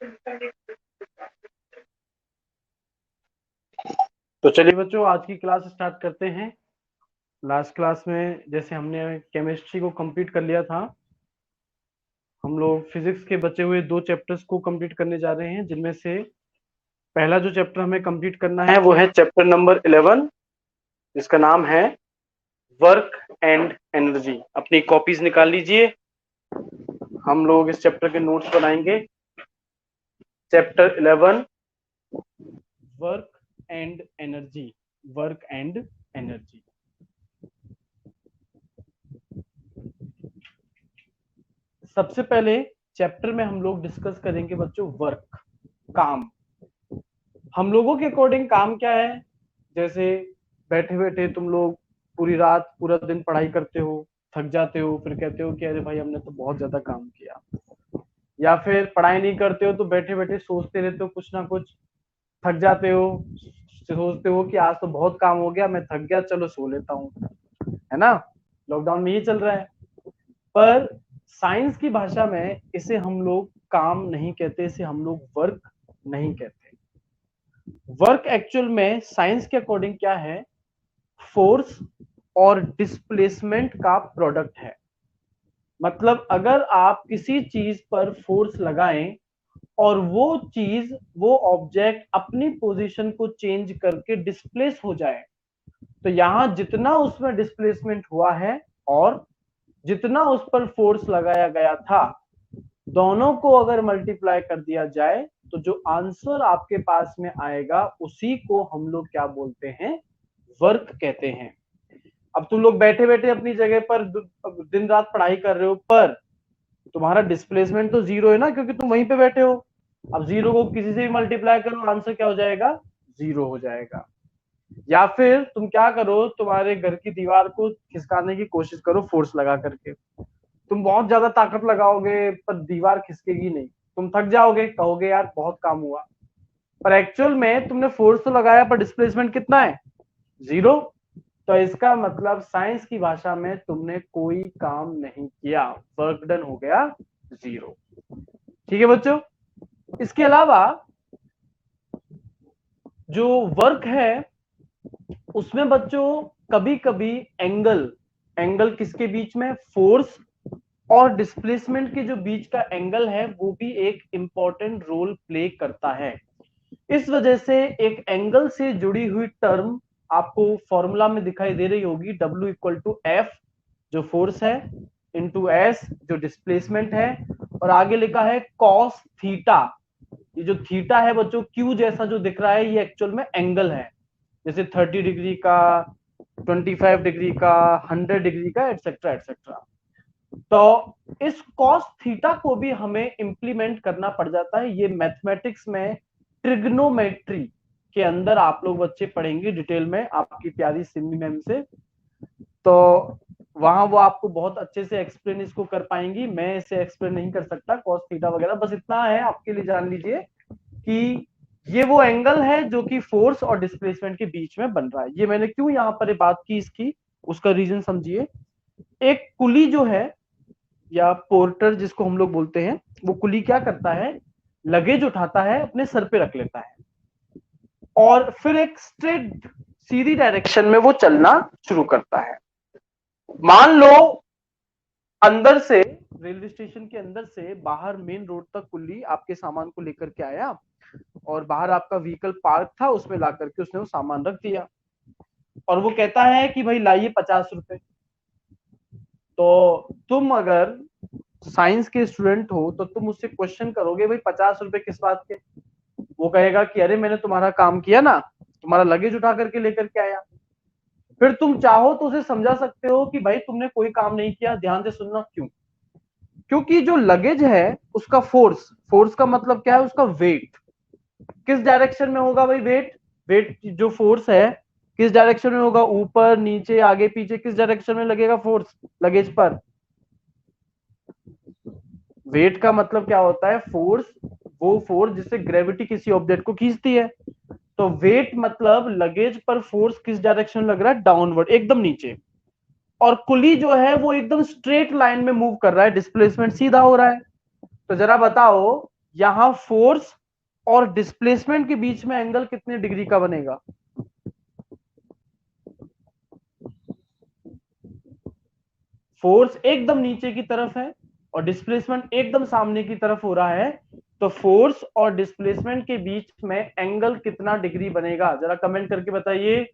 तो चलिए बच्चों, आज की क्लास स्टार्ट करते हैं। लास्ट क्लास में जैसे हमने केमिस्ट्री को कंप्लीट कर लिया था, हम लोग फिजिक्स के बचे हुए 2 चैप्टर्स को कंप्लीट करने जा रहे हैं, जिनमें से पहला जो चैप्टर हमें कंप्लीट करना है वो है चैप्टर नंबर 11, जिसका नाम है वर्क एंड एनर्जी। अपनी कॉपीज निकाल लीजिए, हम लोग इस चैप्टर के नोट्स बनाएंगे। Chapter 11, work and energy. Work and energy. सबसे पहले चैप्टर में हम लोग डिस्कस करेंगे बच्चों वर्क, काम। हम लोगों के अकॉर्डिंग काम क्या है? जैसे बैठे बैठे तुम लोग पूरी रात पूरा दिन पढ़ाई करते हो, थक जाते हो, फिर कहते हो कि अरे भाई हमने तो बहुत ज्यादा काम किया। या फिर पढ़ाई नहीं करते हो तो बैठे बैठे सोचते रहते हो कुछ ना कुछ, थक जाते हो, सोचते हो कि आज तो बहुत काम हो गया, मैं थक गया, चलो सो लेता हूँ, है ना। लॉकडाउन में ये चल रहा है। पर साइंस की भाषा में इसे हम लोग काम नहीं कहते, इसे हम लोग वर्क नहीं कहते। वर्क एक्चुअल में साइंस के अकॉर्डिंग क्या है? फोर्स और डिस्प्लेसमेंट का प्रोडक्ट है। मतलब अगर आप किसी चीज पर फोर्स लगाएं और वो चीज, वो ऑब्जेक्ट अपनी पोजीशन को चेंज करके डिस्प्लेस हो जाए, तो यहां जितना उसमें डिस्प्लेसमेंट हुआ है और जितना उस पर फोर्स लगाया गया था, दोनों को अगर मल्टीप्लाई कर दिया जाए तो जो आंसर आपके पास में आएगा उसी को हम लोग क्या बोलते हैं? वर्क कहते हैं। अब तुम लोग बैठे बैठे अपनी जगह पर दिन रात पढ़ाई कर रहे हो, पर तुम्हारा डिस्प्लेसमेंट तो जीरो है ना, क्योंकि तुम वहीं पे बैठे हो। अब जीरो को किसी से भी मल्टीप्लाई करो, आंसर क्या हो जाएगा? जीरो हो जाएगा। या फिर तुम क्या करो, तुम्हारे घर की दीवार को खिसकाने की कोशिश करो फोर्स लगा करके। तुम बहुत ज्यादा ताकत लगाओगे पर दीवार खिसकेगी नहीं, तुम थक जाओगे, कहोगे यार बहुत काम हुआ। पर एक्चुअल में तुमने फोर्स तो लगाया पर डिस्प्लेसमेंट कितना है? जीरो। तो इसका मतलब साइंस की भाषा में तुमने कोई काम नहीं किया, वर्क डन हो गया जीरो। ठीक है बच्चों। इसके अलावा जो वर्क है उसमें बच्चों कभी कभी एंगल, एंगल किसके बीच में? फोर्स और डिस्प्लेसमेंट के जो बीच का एंगल है वो भी एक इंपॉर्टेंट रोल प्ले करता है। इस वजह से एक एंगल से जुड़ी हुई टर्म आपको फॉर्मूला में दिखाई दे रही होगी, W इक्वल टू एफ जो फोर्स है इंटू एस जो डिस्प्लेसमेंट है, और आगे लिखा है कॉस थीटा। ये जो थीटा है बच्चों, क्यू जैसा जो दिख रहा है, ये एक्चुअल में एंगल है। जैसे 30 डिग्री का, 25 डिग्री का, 100 डिग्री का, एटसेट्रा एटसेट्रा। तो इस कॉस थीटा को भी हमें इंप्लीमेंट करना पड़ जाता है। ये मैथमेटिक्स में ट्रिग्नोमेट्री के अंदर आप लोग बच्चे पढ़ेंगे डिटेल में आपकी प्यारी सिमी मैम से। तो वहां वो आपको बहुत अच्छे से एक्सप्लेन इसको कर पाएंगी, मैं इसे एक्सप्लेन नहीं कर सकता कॉस थीटा वगैरह। बस इतना है आपके लिए, जान लीजिए कि ये वो एंगल है जो कि फोर्स और डिस्प्लेसमेंट के बीच में बन रहा है। ये मैंने क्यों यहाँ पर बात की इसकी, उसका रीजन समझिए। एक कुली जो है या पोर्टर जिसको हम लोग बोलते हैं, वो कुली क्या करता है? लगेज उठाता है, अपने सर पे रख लेता है और फिर एक स्ट्रेट सीधी डायरेक्शन में वो चलना शुरू करता है। मान लो अंदर से, रेलवे स्टेशन के अंदर से बाहर मेन रोड तक कुल्ली आपके सामान को लेकर के आया और बाहर आपका व्हीकल पार्क था, उसमें ला करके उसने वो सामान रख दिया और वो कहता है कि भाई लाइए 50 रुपए। तो तुम अगर साइंस के स्टूडेंट हो तो तुम उससे क्वेश्चन करोगे भाई 50 रुपए किस बात के? वो कहेगा कि अरे मैंने तुम्हारा काम किया ना, तुम्हारा लगेज उठा करके लेकर के आया। फिर तुम चाहो तो उसे समझा सकते हो कि भाई तुमने कोई काम नहीं किया, ध्यान से सुनना क्यों। क्योंकि जो लगेज है उसका फोर्स, फोर्स का मतलब क्या है? उसका वेट किस डायरेक्शन में होगा भाई? वेट, वेट जो फोर्स है किस डायरेक्शन में होगा? ऊपर नीचे आगे पीछे, किस डायरेक्शन में लगेगा फोर्स लगेज पर? वेट का मतलब क्या होता है? फोर्स, वो फोर्स जिससे ग्रेविटी किसी ऑब्जेक्ट को खींचती है। तो वेट मतलब लगेज पर फोर्स किस डायरेक्शन लग रहा है? डाउनवर्ड, एकदम नीचे। और कुली जो है वो एकदम स्ट्रेट लाइन में मूव कर रहा है, डिस्प्लेसमेंट सीधा हो रहा है। तो जरा बताओ यहां फोर्स और डिस्प्लेसमेंट के बीच में एंगल कितने डिग्री का बनेगा? फोर्स एकदम नीचे की तरफ है और डिस्प्लेसमेंट एकदम सामने की तरफ हो रहा है, तो फोर्स और डिस्प्लेसमेंट के बीच में एंगल कितना डिग्री बनेगा? जरा कमेंट करके बताइए।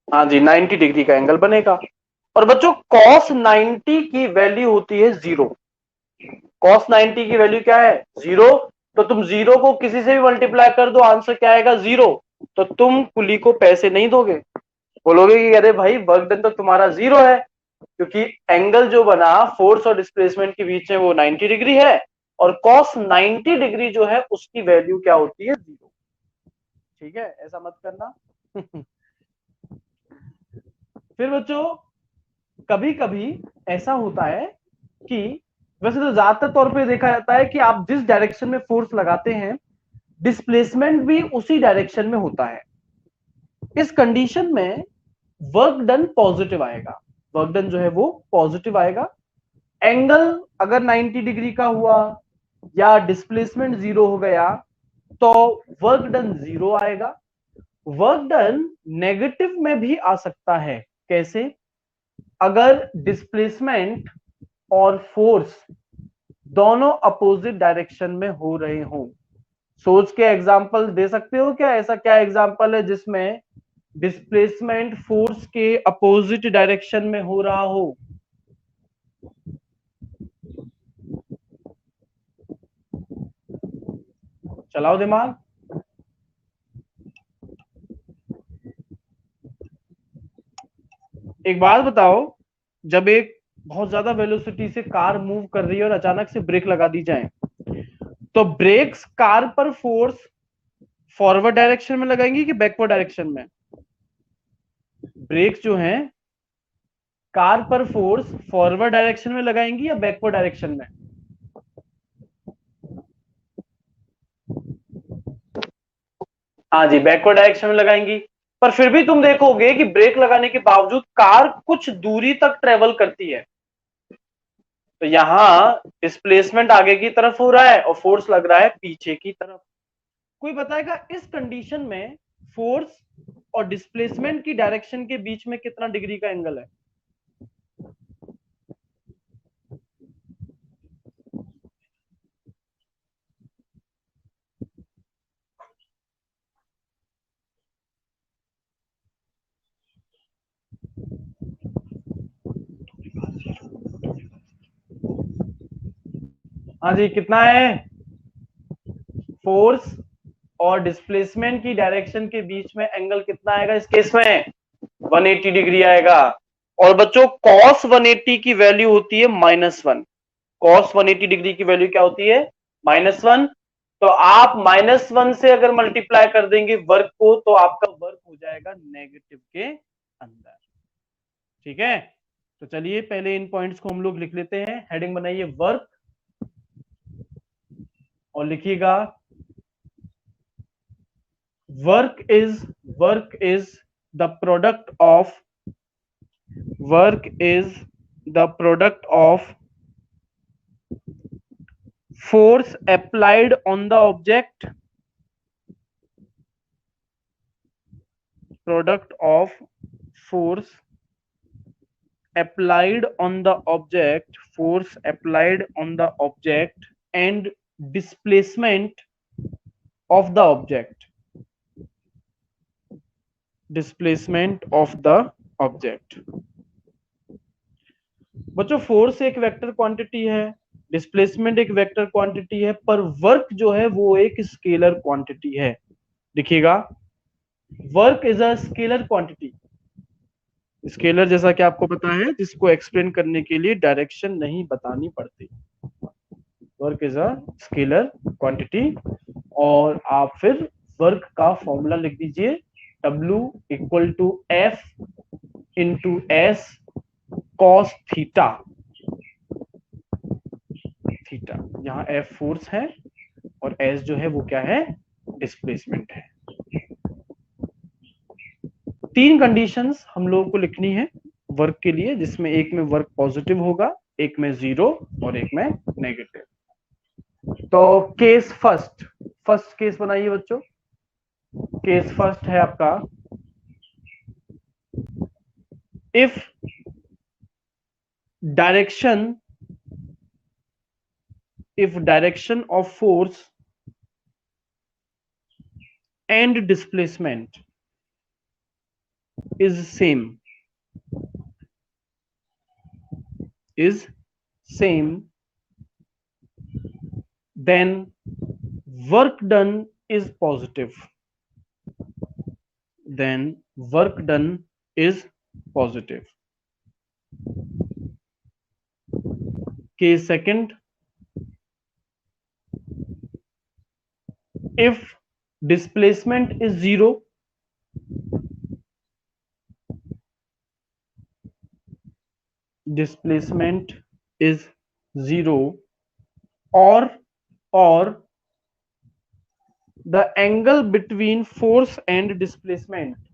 हाँ जी, 90 डिग्री का एंगल बनेगा। और बच्चों cos 90 की वैल्यू होती है 0। cos 90 की वैल्यू क्या है? 0। तो तुम 0 को किसी से भी मल्टीप्लाई कर दो, आंसर क्या आएगा? 0। तो तुम कुली को पैसे नहीं दोगे, बोलोगे कि अरे भाई वर्क डन तो तुम्हारा 0 है, क्योंकि एंगल जो बना फोर्स और डिस्प्लेसमेंट के बीच में वो 90 डिग्री है, और cos 90 डिग्री जो है उसकी वैल्यू क्या होती है? 0। ठीक है, ऐसा मत करना। फिर बच्चों कभी कभी ऐसा होता है कि, वैसे तो ज्यादातर तौर पे देखा जाता है कि आप जिस डायरेक्शन में फोर्स लगाते हैं डिस्प्लेसमेंट भी उसी डायरेक्शन में होता है। इस कंडीशन में वर्क डन पॉजिटिव आएगा, वर्क डन जो है वो पॉजिटिव आएगा। एंगल अगर 90 डिग्री का हुआ या डिस्प्लेसमेंट 0 हो गया तो वर्क डन 0 आएगा। वर्क डन नेगेटिव में भी आ सकता है। कैसे? अगर डिस्प्लेसमेंट और फोर्स दोनों अपोजिट डायरेक्शन में हो रहे हो। सोच के एग्जांपल दे सकते हो क्या? ऐसा क्या एग्जांपल है जिसमें डिस्प्लेसमेंट फोर्स के अपोजिट डायरेक्शन में हो रहा हो? चलाओ दिमाग। एक बात बताओ, जब एक बहुत ज्यादा वेलोसिटी से कार मूव कर रही है और अचानक से ब्रेक लगा दी जाए, तो ब्रेक्स कार पर फोर्स फॉरवर्ड डायरेक्शन में लगाएंगी कि बैकवर्ड डायरेक्शन में? ब्रेक्स जो हैं कार पर फोर्स फॉरवर्ड डायरेक्शन में लगाएंगी या बैकवर्ड डायरेक्शन में? हाँ जी, बैकवर्ड डायरेक्शन में लगाएंगी। पर फिर भी तुम देखोगे कि ब्रेक लगाने के बावजूद कार कुछ दूरी तक ट्रेवल करती है। तो यहां डिस्प्लेसमेंट आगे की तरफ हो रहा है और फोर्स लग रहा है पीछे की तरफ। कोई बताएगा इस कंडीशन में फोर्स और डिस्प्लेसमेंट की डायरेक्शन के बीच में कितना डिग्री का एंगल है? हाँ जी, कितना है? फोर्स और डिस्प्लेसमेंट की डायरेक्शन के बीच में एंगल कितना आएगा इस केस में? 180 डिग्री आएगा। और बच्चों cos 180 की वैल्यू होती है -1। cos 180 डिग्री की वैल्यू क्या होती है? -1। तो आप -1 से अगर मल्टीप्लाई कर देंगे वर्क को, तो आपका वर्क हो जाएगा नेगेटिव के अंदर। ठीक है, तो चलिए पहले इन पॉइंट्स को हम लोग लिख लेते हैं। हेडिंग बनाइए वर्क और लिखिएगा work is the product of work is the product of force applied on the object, product of force applied on the object, force applied on the object and displacement of the object, displacement of the object। बच्चों force एक vector quantity है, displacement एक vector quantity है, पर work जो है वो एक स्केलर क्वांटिटी है। देखिएगा, work is a scalar quantity. Scalar जैसा कि आपको पता है, जिसको एक्सप्लेन करने के लिए डायरेक्शन नहीं बतानी पड़ती। Work is a scalar quantity. और आप फिर वर्क का फॉर्मूला लिख दीजिए, W equal to F into S cos theta. Theta यहाँ F फोर्स है और S जो है वो क्या है? डिस्प्लेसमेंट है। तीन कंडीशंस हम लोगों को लिखनी है वर्क के लिए, जिसमें एक में वर्क पॉजिटिव होगा, एक में 0 और एक में नेगेटिव। तो केस फर्स्ट केस बनाइए बच्चों। केस फर्स्ट है आपका, if direction of force and displacement is same then work done is positive. Case second, if displacement is 0, or the angle between force and displacement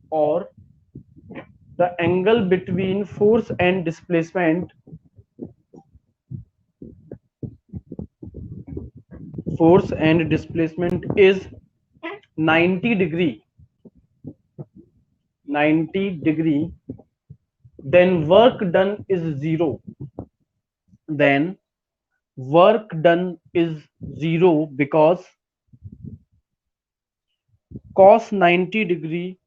is 90 degree, then work done is 0. Because cos 90 degree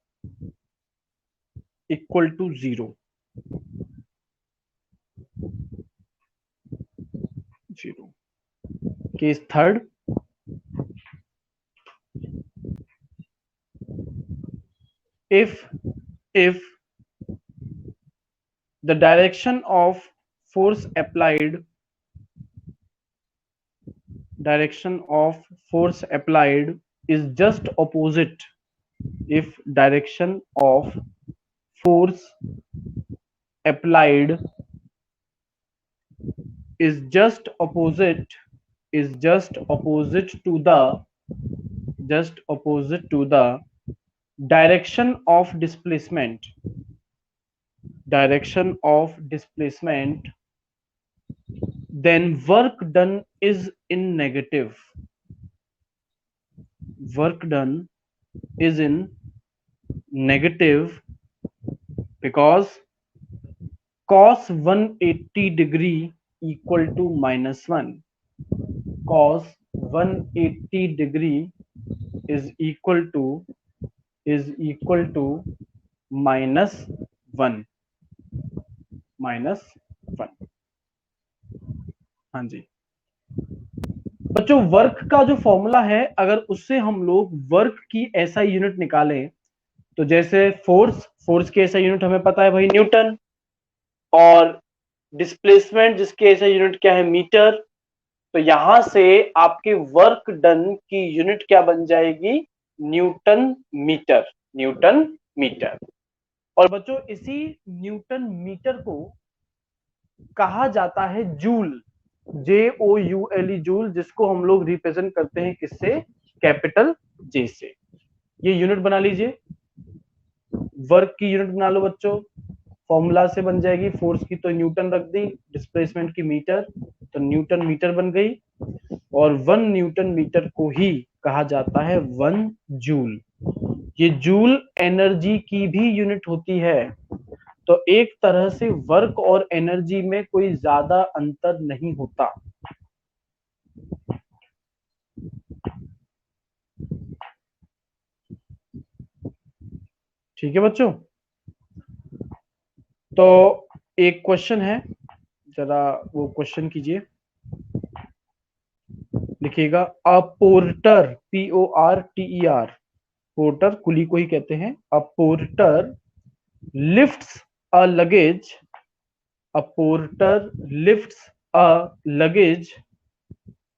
equal to 0. Case third, if the direction of force applied is just opposite, if direction of force applied is just opposite to the direction of displacement, then work done is in negative. Because cos 180 degree equal to -1. Cos 180 degree is equal to -1. हाँ जी बच्चों, work का जो formula है, अगर उससे हम लोग work की एसआई यूनिट निकालें, तो जैसे फोर्स की एसआई यूनिट हमें पता है भाई न्यूटन, और डिस्प्लेसमेंट जिसकी एसआई यूनिट क्या है मीटर, तो यहां से आपके वर्क डन की यूनिट क्या बन जाएगी, न्यूटन मीटर। और बच्चों इसी न्यूटन मीटर को कहा जाता है जूल, JOULE जूल, जिसको हम लोग रिप्रेजेंट करते हैं किससे, कैपिटल जे से। ये यूनिट बना लीजिए, वर्क की यूनिट बना लो बच्चों, फॉर्मूला से बन जाएगी, फोर्स की तो न्यूटन रख दी, डिस्प्लेसमेंट की मीटर, तो न्यूटन मीटर बन गई, और 1 न्यूटन मीटर को ही कहा जाता है 1 जूल। ये जूल एनर्जी की भी यूनिट होती है, तो एक तरह से वर्क और एनर्जी में कोई ज्यादा अंतर नहीं होता। ठीक है बच्चों, तो एक क्वेश्चन है, जरा वो क्वेश्चन कीजिए, लिखिएगा, अ पोर्टर, PORTER, पोर्टर कुली को ही कहते हैं, a porter lifts a luggage,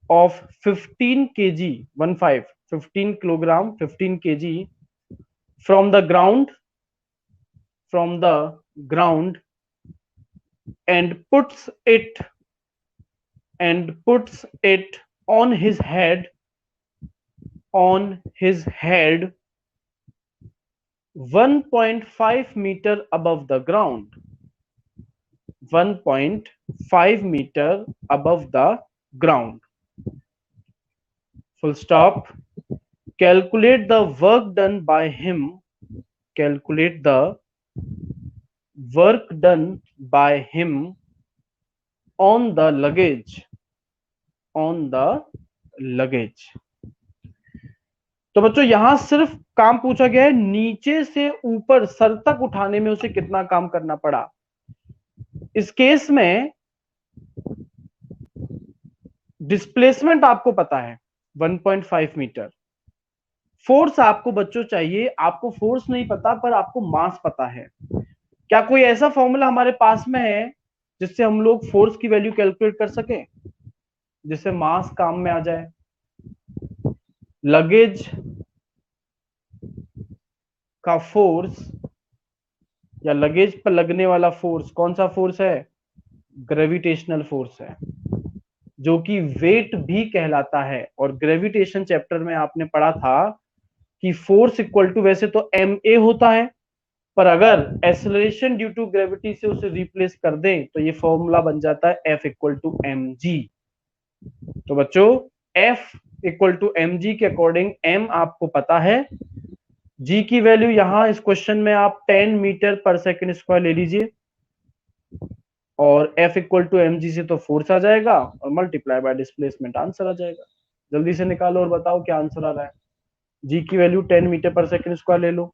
of 15 kg, 15 kilogram, 15 kg from the ground, and puts it on his head 1.5 meter above the ground. 1.5 meter above the ground. Full stop. Calculate the work done by him. Calculate the work done by him on the luggage. On the luggage. तो बच्चों यहां सिर्फ काम पूछा गया है नीचे से ऊपर सर तक उठाने में उसे कितना काम करना पड़ा। इस केस में डिस्प्लेसमेंट आपको पता है 1.5 मीटर। फोर्स आपको बच्चों चाहिए, आपको फोर्स नहीं पता पर आपको मास पता है। क्या कोई ऐसा फॉर्मूला हमारे पास में है जिससे हम लोग फोर्स की वैल्यू कैलकुलेट कर सके, जिससे मास काम में आ जाए? लगेज का फोर्स या लगेज पर लगने वाला फोर्स कौन सा फोर्स है? ग्रेविटेशनल फोर्स है, जो कि वेट भी कहलाता है। और ग्रेविटेशन चैप्टर में आपने पढ़ा था कि फोर्स इक्वल टू, वैसे तो एम ए होता है, पर अगर एक्सेलरेशन ड्यू टू ग्रेविटी से उसे रिप्लेस कर दें तो ये फॉर्मूला बन जाता है F equal to m g. तो बच्चों F equal to m g के अकॉर्डिंग एम आपको पता है, जी की वैल्यू यहां इस क्वेश्चन में आप 10 मीटर पर सेकेंड स्क्वायर ले लीजिए, और F equal to m g से तो फोर्स आ जाएगा और मल्टीप्लाई बाय डिस्प्लेसमेंट आंसर आ जाएगा। जल्दी से निकालो और बताओ क्या आंसर आ रहा है। जी की वैल्यू 10 मीटर पर सेकेंड स्क्वायर ले लो।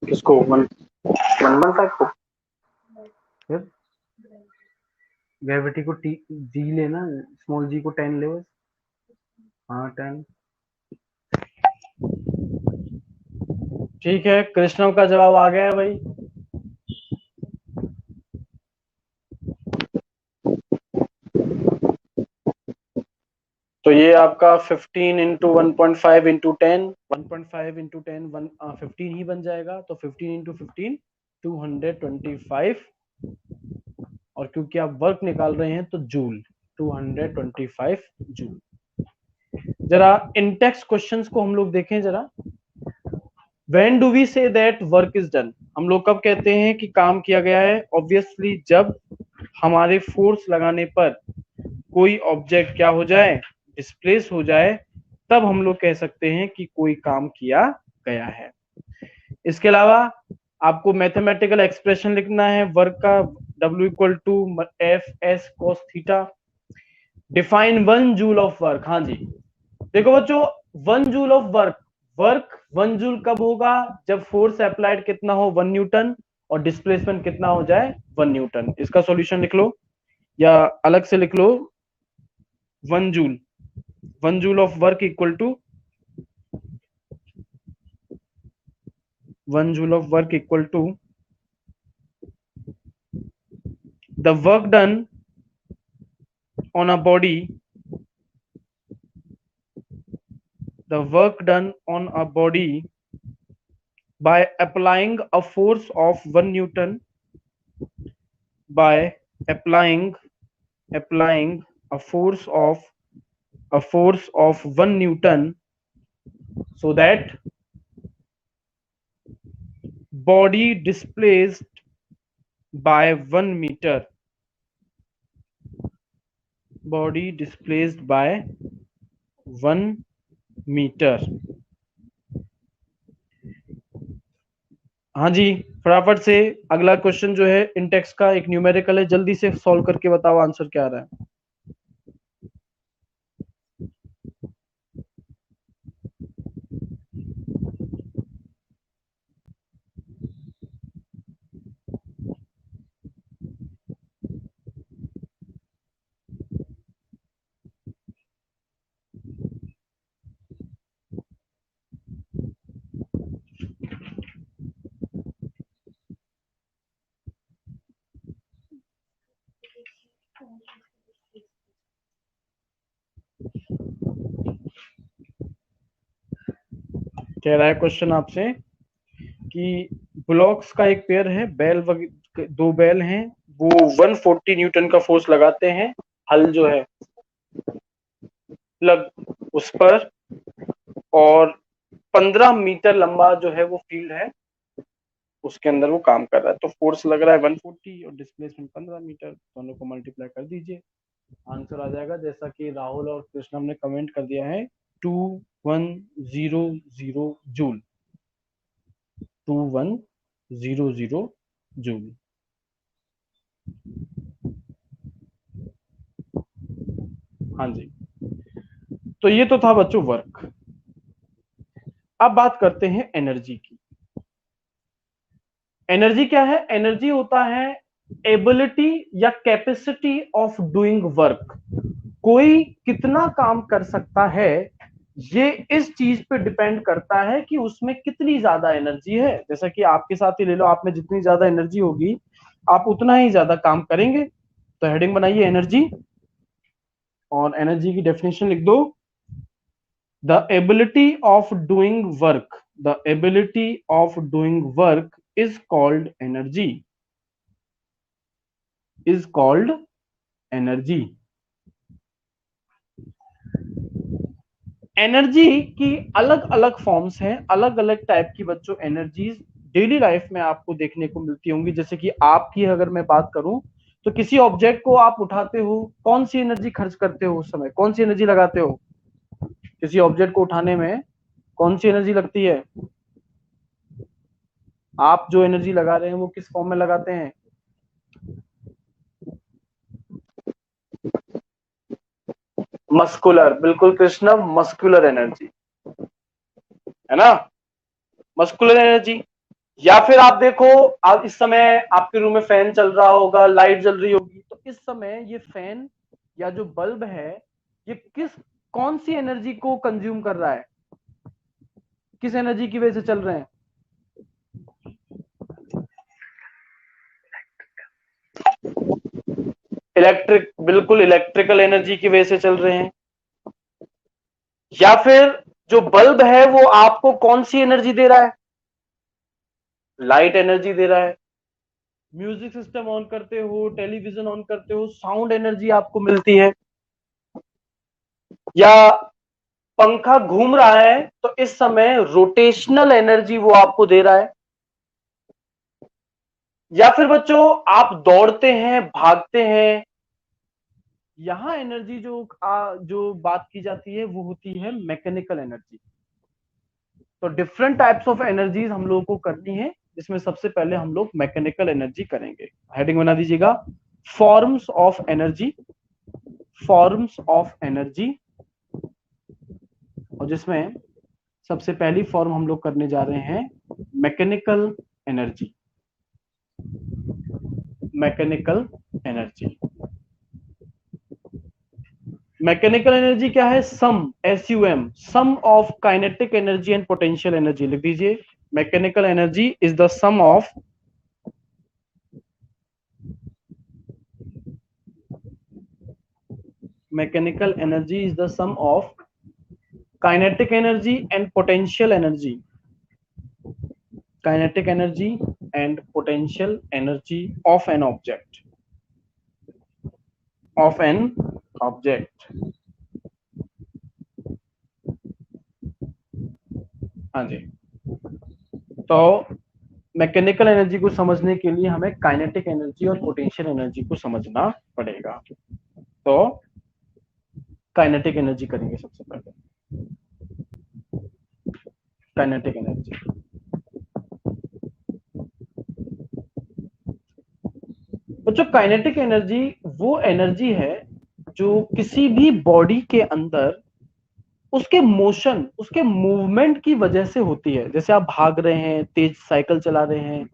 किसको? वन वन वन फाइव को? फिर ग्रेविटी को टी जी लेना, स्मॉल जी को 10 ले बस। हाँ 10। ठीक है, कृष्णव का जवाब आ गया है भाई। तो ये आपका 15 इंटू 1.5 इंटू 10, 1.5 इंटू 10 15 ही बन जाएगा। तो 15 इंटू 15 225, और क्योंकि आप वर्क निकाल रहे हैं तो जूल 225 जूल। जरा इन टेक्स्ट क्वेश्चंस को हम लोग देखें जरा। When do we say that work is done? हम लोग कब कहते हैं कि काम किया गया है? ऑब्वियसली जब हमारे फोर्स लगाने पर कोई ऑब्जेक्ट क्या हो जाए, डिस्प्लेस हो जाए, तब हम लोग कह सकते हैं कि कोई काम किया गया है। इसके अलावा आपको मैथमेटिकल एक्सप्रेशन लिखना है वर्क का, W equal to F S cos theta. Define 1 joule of work. हाँ जी, देखो बच्चों 1 joule of work, work 1 joule कब होगा? जब फोर्स अप्लाइड कितना हो 1 न्यूटन और डिस्प्लेसमेंट कितना हो जाए 1 न्यूटन। इसका सॉल्यूशन लिख लो या अलग से लिख लो। 1 joule, 1 joule of work equal to 1 joule of work equal to the work done on a body, the work done on a body by applying a force of 1 newton, by applying a force of 1 newton, so that body displaced by 1 meter, body displaced by 1 meter। हाँ जी, फटाफट से अगला question जो है Intex का एक numerical है, जल्दी से सॉल्व करके बताओ आंसर क्या आ रहा है। कह रहा है क्वेश्चन आपसे कि ब्लॉक्स का एक पेयर है, दो बैल हैं, वो 140 न्यूटन का फोर्स लगाते हैं, हल जो है प्लग उस पर, और 15 मीटर लंबा जो है वो फील्ड है, उसके अंदर वो काम कर रहा है। तो फोर्स लग रहा है 140 और डिस्प्लेसमेंट 15 मीटर, दोनों को मल्टीप्लाई कर दीजिए, आंसर आ जाएगा जैसा कि राहुल और कृष्णम ने कमेंट कर दिया है, 2100 जूल। 2100 जूल। हाँ जी, तो ये तो था बच्चों वर्क। अब बात करते हैं एनर्जी की। एनर्जी क्या है? एनर्जी होता है एबिलिटी या कैपेसिटी ऑफ डूइंग वर्क। कोई कितना काम कर सकता है, ये इस चीज पे डिपेंड करता है कि उसमें कितनी ज्यादा एनर्जी है। जैसा कि आपके साथ ही ले लो, आप में जितनी ज्यादा एनर्जी होगी आप उतना ही ज्यादा काम करेंगे। तो हेडिंग बनाइए एनर्जी, और एनर्जी की डेफिनेशन लिख दो, the ability of doing work, the ability of doing work is called energy, is called energy. Energy की अलग अलग फॉर्म्स हैं, अलग अलग टाइप की बच्चों एनर्जीज डेली लाइफ में आपको देखने को मिलती होंगी। जैसे कि आपकी अगर मैं बात करूं, तो किसी ऑब्जेक्ट को आप उठाते हो, कौन सी एनर्जी खर्च करते हो? उस समय कौन सी एनर्जी लगाते हो? किसी ऑब्जेक्ट को उठाने में कौन सी एनर्जी लगती है? आप जो एनर्जी लगा रहे हैं वो किस फॉर्म में लगाते हैं? मस्कुलर, बिल्कुल कृष्ण, मस्कुलर एनर्जी, है ना, मस्कुलर एनर्जी। या फिर आप देखो, आप इस समय आपके रूम में फैन चल रहा होगा, लाइट जल रही होगी, तो इस समय ये फैन या जो बल्ब है, ये कौन सी एनर्जी को कंज्यूम कर रहा है? किस एनर्जी की वजह से चल रहे हैं? इलेक्ट्रिक, बिल्कुल इलेक्ट्रिकल एनर्जी की वजह से चल रहे हैं। या फिर जो बल्ब है वो आपको कौन सी एनर्जी दे रहा है? लाइट एनर्जी दे रहा है। म्यूजिक सिस्टम ऑन करते हो, टेलीविजन ऑन करते हो, साउंड एनर्जी आपको मिलती है। या पंखा घूम रहा है तो इस समय रोटेशनल एनर्जी वो आपको दे रहा है। या फिर बच्चों आप दौड़ते हैं, भागते हैं, यहां एनर्जी जो बात की जाती है वो होती है मैकेनिकल एनर्जी। तो डिफरेंट टाइप्स ऑफ एनर्जीज हम लोगों को करनी है, जिसमें सबसे पहले हम लोग मैकेनिकल एनर्जी करेंगे। हेडिंग बना दीजिएगा, forms of energy, forms of energy. और जिसमें सबसे पहली फॉर्म हम लोग करने जा रहे हैं mechanical energy, mechanical energy. Mechanical energy क्या है? Sum of kinetic energy and potential energy. लिख दीजिए, mechanical energy is the sum of mechanical energy is the sum of kinetic energy and potential energy, kinetic energy and potential energy of an object, of an object. हाँ जी, तो mechanical energy को समझने के लिए हमें काइनेटिक एनर्जी और potential energy को समझना पड़ेगा। तो काइनेटिक एनर्जी करेंगे सबसे पहले, काइनेटिक एनर्जी। बच्चों काइनेटिक एनर्जी वो एनर्जी है जो किसी भी बॉडी के अंदर उसके मोशन, उसके मूवमेंट की वजह से होती है। जैसे आप भाग रहे हैं, तेज साइकिल चला रहे हैं,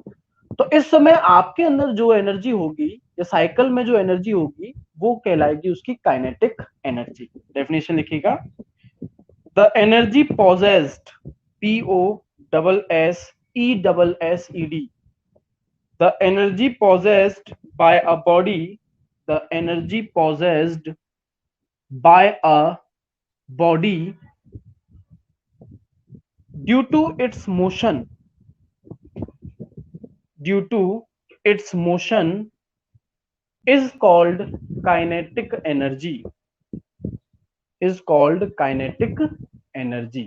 तो इस समय आपके अंदर जो एनर्जी होगी या साइकिल में जो एनर्जी होगी वो कहलाएगी उसकी काइनेटिक एनर्जी। डेफिनेशन लिखिएगा, the energy possessed, POSSED, the energy possessed by a body, the energy possessed by a body due to its motion, due to its motion is called kinetic energy, is called kinetic energy.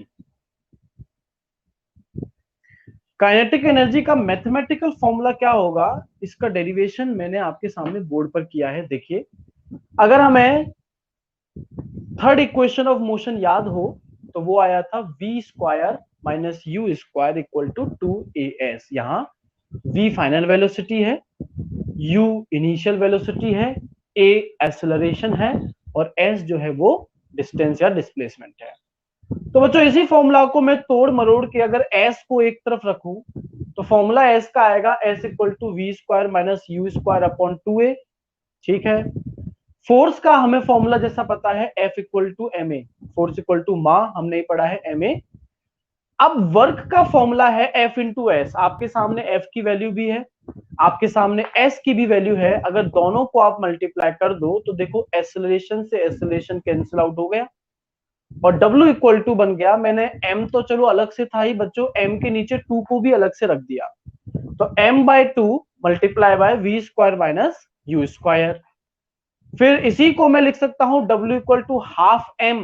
Kinetic energy का mathematical formula क्या होगा, इसका derivation मैंने आपके सामने board पर किया है। देखिए, अगर हमें थर्ड इक्वेशन ऑफ मोशन याद हो तो वो आया था v square minus u square equal to 2as। यहाँ v फाइनल वेलोसिटी है, u इनिशियल वेलोसिटी है, a एक्सेलरेशन है और s जो है वो डिस्टेंस या डिस्प्लेसमेंट है। तो बच्चों इसी फॉर्मूला को मैं तोड़ मरोड़ के अगर s को एक तरफ रखूं तो फॉर्मूला s का आएगा s equal to v square minus u square upon 2a। ठीक है, फोर्स का हमें फॉर्मूला जैसा पता है F equal to m a, force equal to मा हमने ही पढ़ा है एम ए। अब वर्क का फॉर्मूला है F इंटू एस। आपके सामने F की वैल्यू भी है, आपके सामने S की भी वैल्यू है। अगर दोनों को आप मल्टीप्लाई कर दो तो देखो एक्सेलरेशन से एक्सेलरेशन कैंसिल आउट हो गया और W इक्वल टू बन गया। मैंने M तो चलो अलग से था ही बच्चों, M के नीचे 2 को भी अलग से रख दिया, तो M by 2 multiply by v square minus u square. फिर इसी को मैं लिख सकता हूं W equal to half M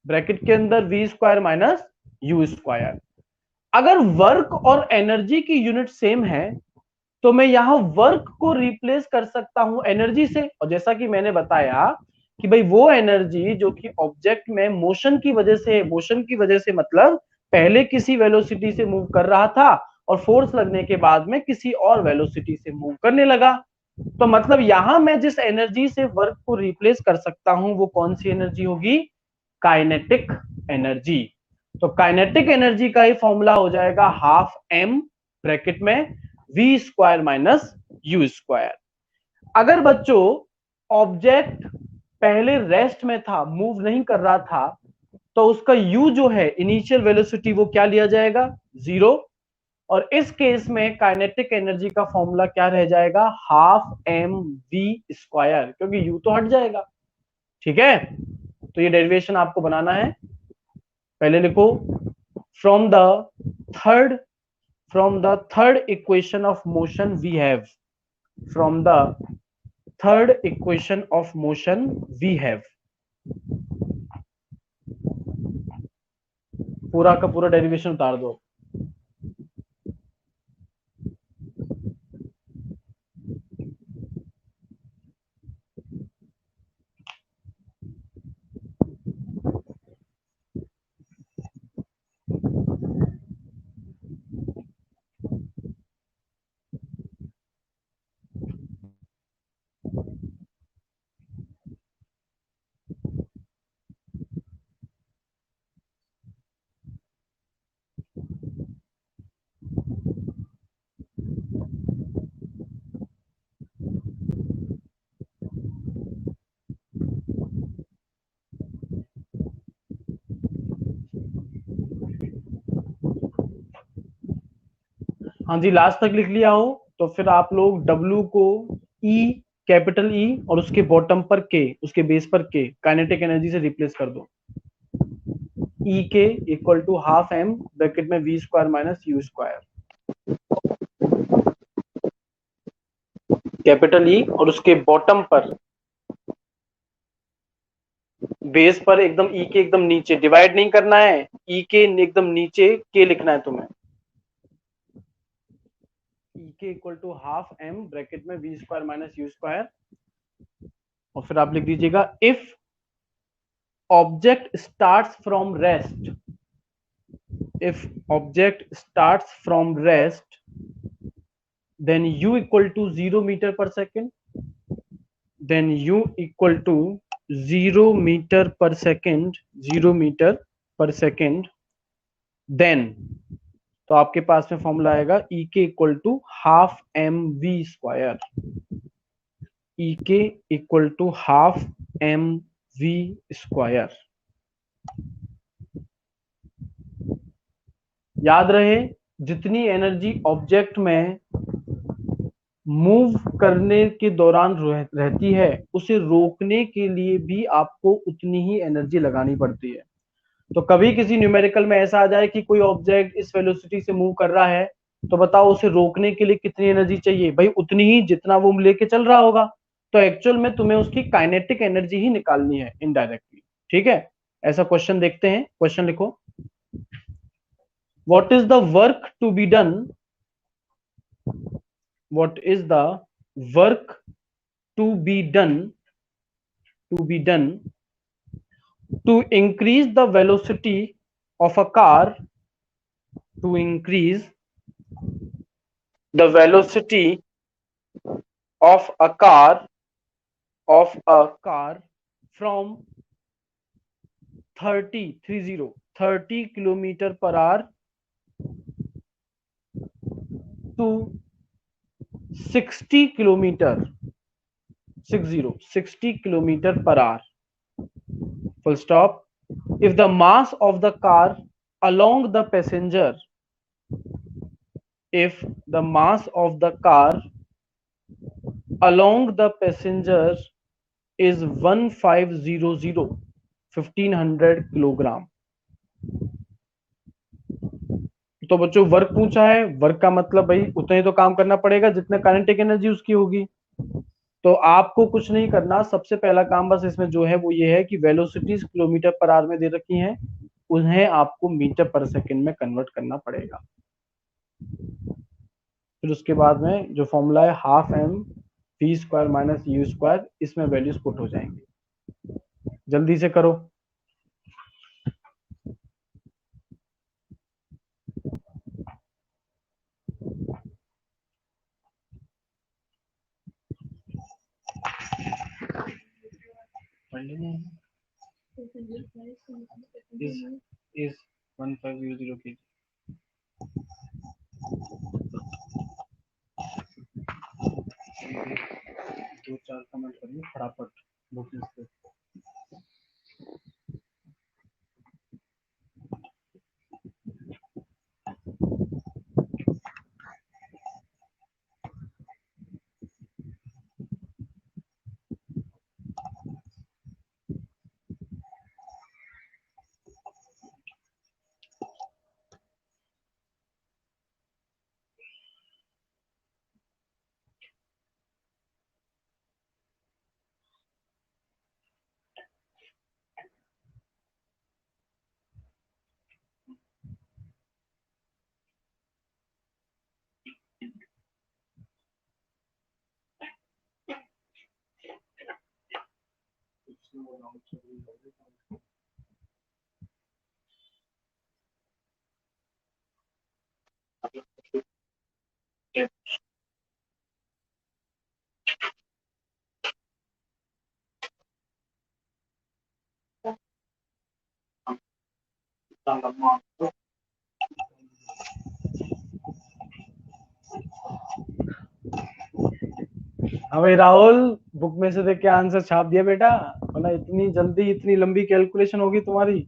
bracket के अंदर v square minus u square. अगर वर्क और एनर्जी की यूनिट सेम है तो मैं यहां वर्क को रिप्लेस कर सकता हूं एनर्जी से। और जैसा कि मैंने बताया कि भाई वो एनर्जी जो कि ऑब्जेक्ट में मोशन की वजह से, मोशन की वजह से मतलब पहले किसी वेलोसिटी से मूव कर रहा था और फोर्स लगने के बाद में किसी और वेलोसिटी से मूव करने लगा। तो मतलब यहां मैं जिस एनर्जी से वर्क को रिप्लेस कर सकता हूं वो कौन सी एनर्जी होगी, काइनेटिक एनर्जी। तो काइनेटिक एनर्जी का ही फॉर्मूला हो जाएगा हाफ एम ब्रैकेट में v square minus u square. अगर बच्चों ऑब्जेक्ट पहले रेस्ट में था, मूव नहीं कर रहा था, तो उसका u जो है इनिशियल वेलोसिटी वो क्या लिया जाएगा, 0। और इस केस में काइनेटिक एनर्जी का फॉर्मूला क्या रह जाएगा, हाफ एम वी स्क्वायर, क्योंकि u तो हट जाएगा। ठीक है, तो ये डेरिवेशन आपको बनाना है। पहले लिखो from the third equation of motion we have, from the third equation of motion we have, पूरा का पूरा डेरिवेशन उतार दो। हाँ जी, लास्ट तक लिख लिया हो तो फिर आप लोग W को E, कैपिटल E और उसके बॉटम पर K, उसके बेस पर K काइनेटिक एनर्जी से रिप्लेस कर दो। E के equal to half m bracket में v square minus u square, capital E और उसके बॉटम पर बेस पर एकदम E के एकदम नीचे, डिवाइड नहीं करना है, E के एकदम नीचे K लिखना है तुम्हें। E के equal to half m bracket में v square minus u square और फिर आप लिख दीजिएगा if object starts from rest, if object starts from rest then u equal to 0 meter per second, then u equal to 0 meter per second, 0 meter per second, then तो आपके पास में formula आएगा E के equal to half m v square, E के equal to half m v square. याद रहे जितनी energy object में मूव करने के दौरान रहती है उसे रोकने के लिए भी आपको उतनी ही एनर्जी लगानी पड़ती है। तो कभी किसी न्यूमेरिकल में ऐसा आ जाए कि कोई ऑब्जेक्ट इस वेलोसिटी से मूव कर रहा है, तो बताओ उसे रोकने के लिए कितनी एनर्जी चाहिए? भाई उतनी ही जितना वो लेके चल रहा होगा। तो एक्चुअल में तुम्हें उसकी काइनेटिक एनर्जी ही निकालनी है इनडायरेक्टली। ठीक है, ऐसा क्वेश्चन देखते हैं। क्वेश्चन लिखो, what is the work to be done, what is the work to be done, to be done to increase the velocity of a car, to increase the velocity of a car, from 30 kilometer per hour to 60 kilometer 60 kilometer per hour, full stop. If the mass of the car along the passenger, if the mass of the car along the passenger is 1500 kilogram. तो बच्चों work पूछा है, work का मतलब भाई उतना ही तो काम करना पड़ेगा जितने काइनेटिक एनर्जी उसकी होगी। तो आपको कुछ नहीं करना, सबसे पहला काम बस इसमें जो है वो ये है कि वेलोसिटीज किलोमीटर पर आवर में दे रखी हैं, उन्हें आपको मीटर पर सेकंड में कन्वर्ट करना पड़ेगा। फिर उसके बाद में जो फॉर्मूला है half m v square minus u square, इसमें वैल्यूज पुट हो जाएंगे। जल्दी से करो। is 1500 kg। दो चार कमेंट करिए फटाफट बुक लिस्ट पे। हाँ भाई राहुल, बुक में से देख के आंसर छाप दिया बेटा, वरना इतनी जल्दी इतनी लंबी कैलकुलेशन होगी तुम्हारी।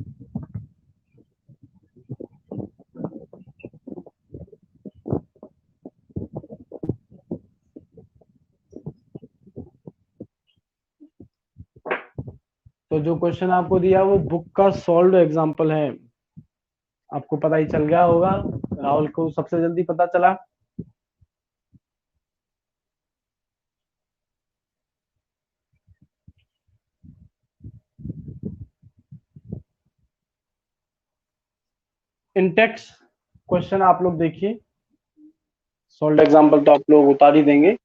तो जो क्वेश्चन आपको दिया वो बुक का सॉल्व एग्जांपल है, आपको पता ही चल गया होगा। राहुल को सबसे जल्दी पता चला। इंटेक्स क्वेश्चन आप लोग देखिए, सॉल्व एग्जांपल तो आप लोग उतार ही देंगे।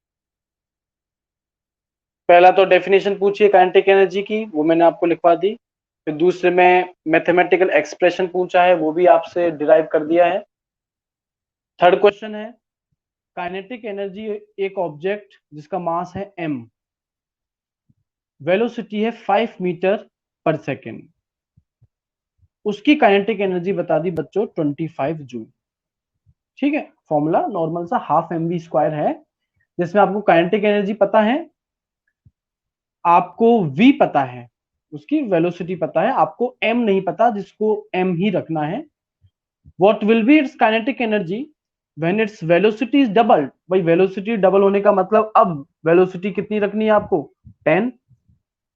पहला तो डेफिनेशन पूछिए काइनेटिक एनर्जी की, वो मैंने आपको लिखवा दी। फिर दूसरे में मैथमेटिकल एक्सप्रेशन पूछा है, वो भी आपसे डिराइव कर दिया है। थर्ड क्वेश्चन है काइनेटिक एनर्जी एक ऑब्जेक्ट जिसका मास है m, वेलोसिटी है 5 मीटर पर सेकेंड, उसकी काइनेटिक एनर्जी बता दी बच्चों 25 जूल। ठीक है, फॉर्मूला नॉर्मल सा हाफ एम वी स्क्वायर है, जिसमें आपको काइनेटिक एनर्जी पता है, आपको v पता है, उसकी वेलोसिटी पता है, आपको m नहीं पता, जिसको m ही रखना है। What will be it's kinetic energy when its velocity is doubled. भाई वेलोसिटी डबल होने का मतलब अब वेलोसिटी कितनी रखनी है आपको, 10।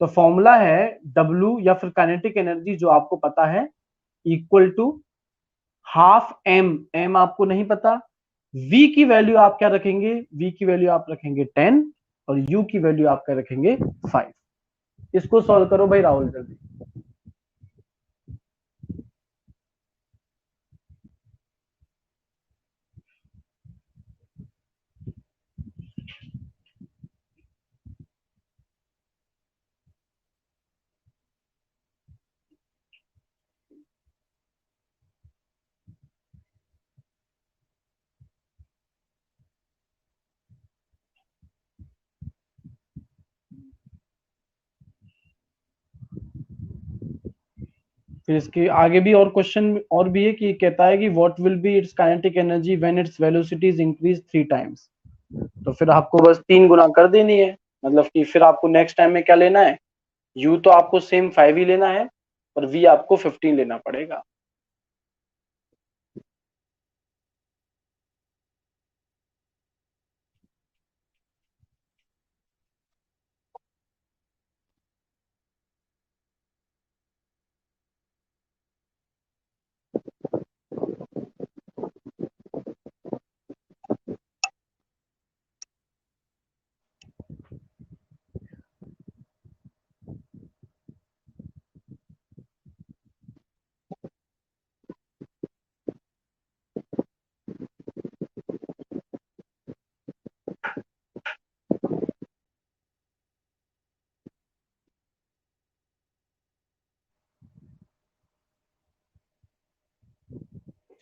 तो फॉर्मूला है w या फिर काइनेटिक एनर्जी जो आपको पता है equal to half m, m आपको नहीं पता, v की वैल्यू आप क्या रखेंगे, v की वैल्यू आप रखेंगे 10 और u की वैल्यू आप क्या रखेंगे 5। इसको सॉल्व करो भाई राहुल जल्दी। फिर इसके आगे भी और क्वेश्चन और भी है कि कहता है कि what will be it's kinetic energy when its velocity is increase 3 times. तो फिर आपको बस 3 गुना कर देनी है, मतलब कि फिर आपको नेक्स्ट टाइम में क्या लेना है, u तो आपको सेम 5 ही लेना है और v आपको 15 लेना पड़ेगा।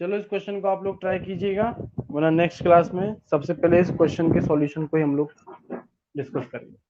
चलो इस क्वेश्चन को आप लोग ट्राई कीजिएगा, वरना नेक्स्ट क्लास में सबसे पहले इस क्वेश्चन के सॉल्यूशन को ही हम लोग डिस्कस करेंगे।